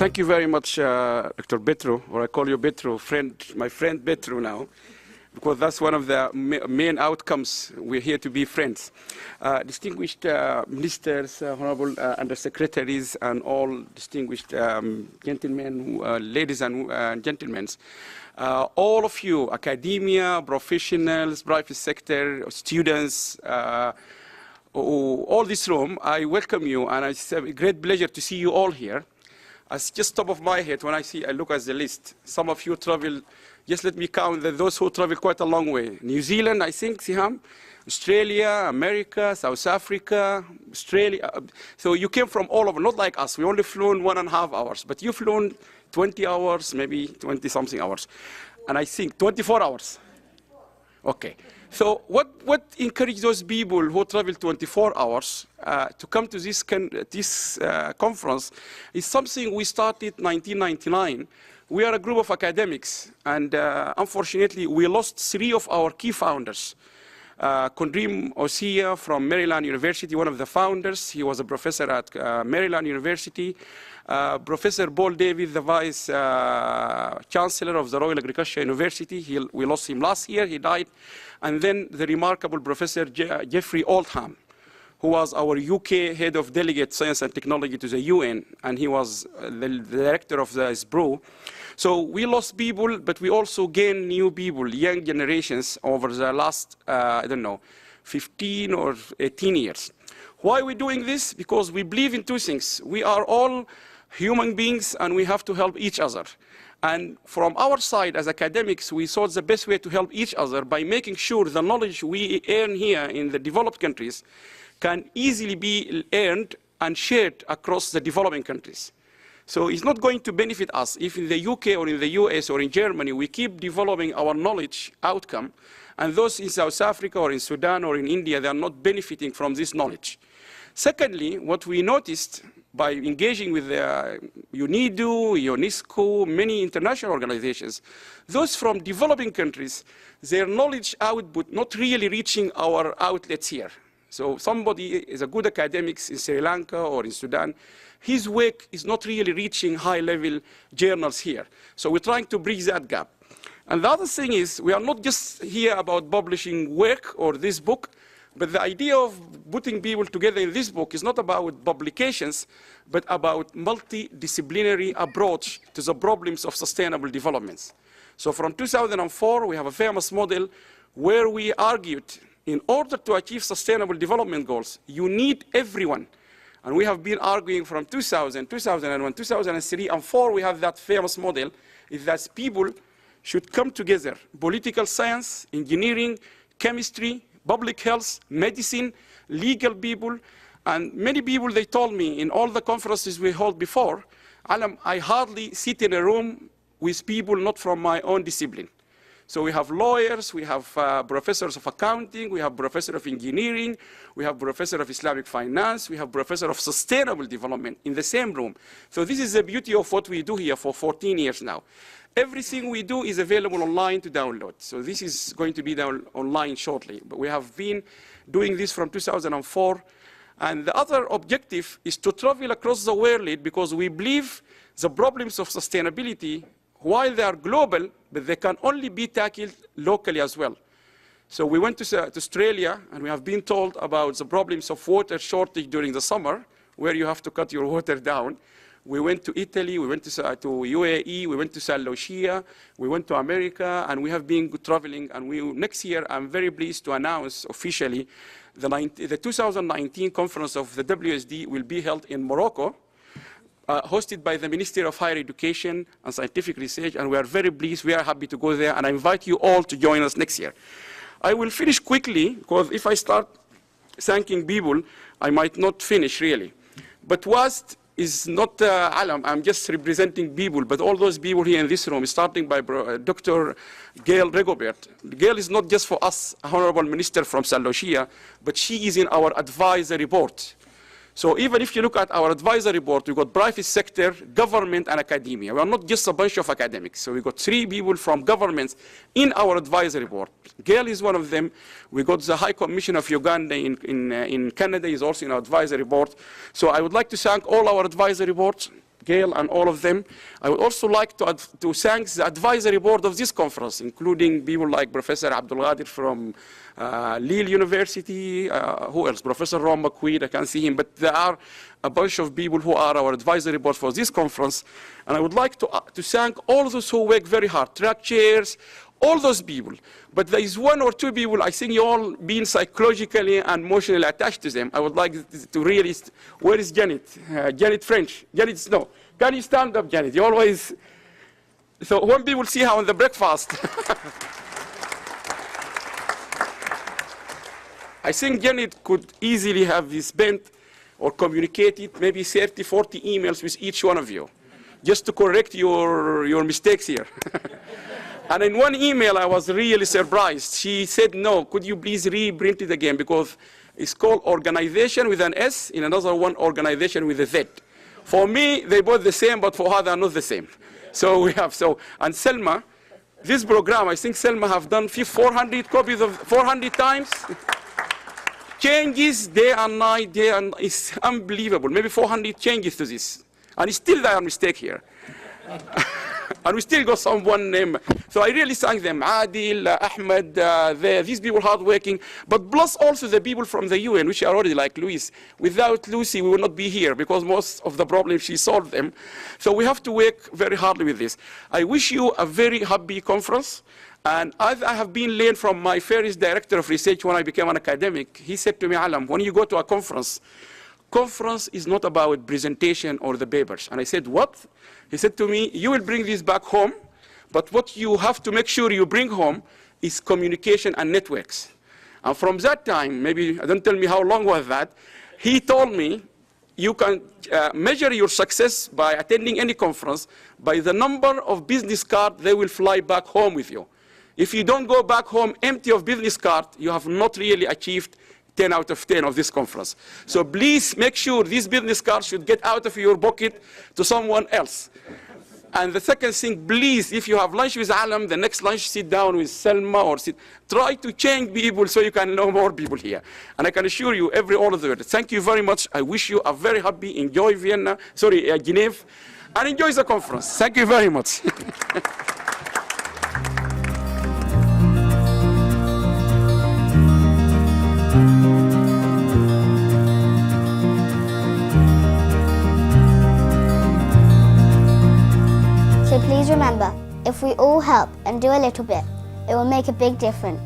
Thank you very much, Dr. Betro, or I call you Betro, my friend Betro now, because that's one of the main outcomes. We're here to be friends. Distinguished ministers, honorable undersecretaries, and all distinguished gentlemen, ladies and gentlemen. All of you, academia, professionals, private sector, students, all this room, I welcome you, and it's a great pleasure to see you all here. As just top of my head, when I look at the list, some of you travel, just let me count those who travel quite a long way. New Zealand, I think, Siham, Australia, America, South Africa, Australia. So you came from all over, not like us. We only flown 1.5 hours, but you flown 20 hours, maybe 20-something hours. And I think 24 hours. Okay. So what encouraged those people who travel 24 hours to come to this conference is something we started in 1999. We are a group of academics, and unfortunately, we lost 3 of our key founders. Kondrim Osia from Maryland University, one of the founders. He was a professor at Maryland University. Professor Paul Davis, the Vice Chancellor of the Royal Agricultural University. We lost him last year, he died. And then the remarkable Professor Jeffrey Oldham, who was our UK Head of Delegate Science and Technology to the UN, and he was the director of the SBRO. So we lost people, but we also gained new people, young generations over the last, 15 or 18 years. Why are we doing this? Because we believe in 2 things. We are all human beings, and we have to help each other. And from our side, as academics, we thought the best way to help each other by making sure the knowledge we earn here in the developed countries can easily be earned and shared across the developing countries. So it's not going to benefit us if in the UK or in the US or in Germany we keep developing our knowledge outcome, and those in South Africa or in Sudan or in India, they are not benefiting from this knowledge. Secondly, what we noticed by engaging with UNIDO, UNESCO, many international organizations, those from developing countries, their knowledge output not really reaching our outlets here. So somebody is a good academic in Sri Lanka or in Sudan, his work is not really reaching high-level journals here. So we're trying to bridge that gap. And the other thing is, we are not just here about publishing work or this book, but the idea of putting people together in this book is not about publications, but about multidisciplinary approach to the problems of sustainable development. So from 2004, we have a famous model where we argued in order to achieve sustainable development goals, you need everyone. And we have been arguing from 2000, 2001, 2003, and 2004, we have that famous model, is that people should come together, political science, engineering, chemistry, public health, medicine, legal people, and many people, they told me in all the conferences we held before, Allam, I hardly sit in a room with people not from my own discipline. So we have lawyers, we have professors of accounting, we have professor of engineering, we have professor of Islamic finance, we have professor of sustainable development in the same room. So this is the beauty of what we do here for 14 years now. Everything we do is available online to download. So this is going to be down online shortly. But we have been doing this from 2004. And the other objective is to travel across the world because we believe the problems of sustainability, while they are global, but they can only be tackled locally as well. So we went to Australia, and we have been told about the problems of water shortage during the summer, where you have to cut your water down. We went to Italy, we went to UAE, we went to Saint Lucia, we went to America, and we have been traveling. And next year, I'm very pleased to announce officially the 2019 conference of the WSD will be held in Morocco, hosted by the Ministry of Higher Education and Scientific Research, and we are very pleased, we are happy to go there, and I invite you all to join us next year. I will finish quickly, because if I start thanking people, I might not finish really. But WAST is not Allam, I'm just representing people, but all those people here in this room, starting by Dr. Gail Rigobert. Gail is not just for us, Honorable Minister from Saint Lucia, but she is in our advisory board. So even if you look at our advisory board, we've got private sector, government, and academia. We are not just a bunch of academics. So we've got 3 people from governments in our advisory board. Gail is one of them. We got the High Commission of Uganda in Canada is also in our advisory board. So I would like to thank all our advisory boards. Gail and all of them. I would also like to thank the advisory board of this conference, including people like Professor Abdul Ghadir from Lille University, who else? Professor Ron McQueen, I can't see him, but there are a bunch of people who are our advisory board for this conference. And I would like to thank all those who work very hard, track chairs, all those people. But there is one or two people, I think you all being psychologically and emotionally attached to them. I would like to really, where is Janet? Janet French, Janet Snow. Can you stand up, Janet? You always, so when people see her on the breakfast, I think Janet could easily have spent or communicated maybe 30, 40 emails with each one of you, just to correct your mistakes here. And in one email, I was really surprised. She said, no, could you please reprint it again? Because it's called organization with an S, in another one, organization with a Z. For me, they both the same, but for her, they're not the same. So we have, and Selma, this program, I think Selma have done 400 copies of 400 times. Changes day and night, it's unbelievable. Maybe 400 changes to this. And still there are mistakes here. And we still got someone named. So I really thank them, Adil, Ahmed, these people hardworking, but plus also the people from the UN, which are already like Luis. Without Lucy, we would not be here because most of the problems, she solved them. So we have to work very hardly with this. I wish you a very happy conference. And as I have been learned from my first director of research when I became an academic, he said to me, Allam, when you go to a conference is not about presentation or the papers. And I said, what? He said to me, you will bring this back home, but what you have to make sure you bring home is communication and networks. And from that time, maybe, don't tell me how long was that, he told me, you can measure your success by attending any conference by the number of business cards they will fly back home with you. If you don't go back home empty of business cards, you have not really achieved 10 out of 10 of this conference. So please make sure these business cards should get out of your pocket to someone else. And the second thing, please, if you have lunch with Allam, the next lunch, sit down with Selma or try to change people so you can know more people here. And I can assure you, all of the world. Thank you very much. I wish you a very happy, enjoy Geneva, and enjoy the conference. Thank you very much. So please remember, if we all help and do a little bit, it will make a big difference.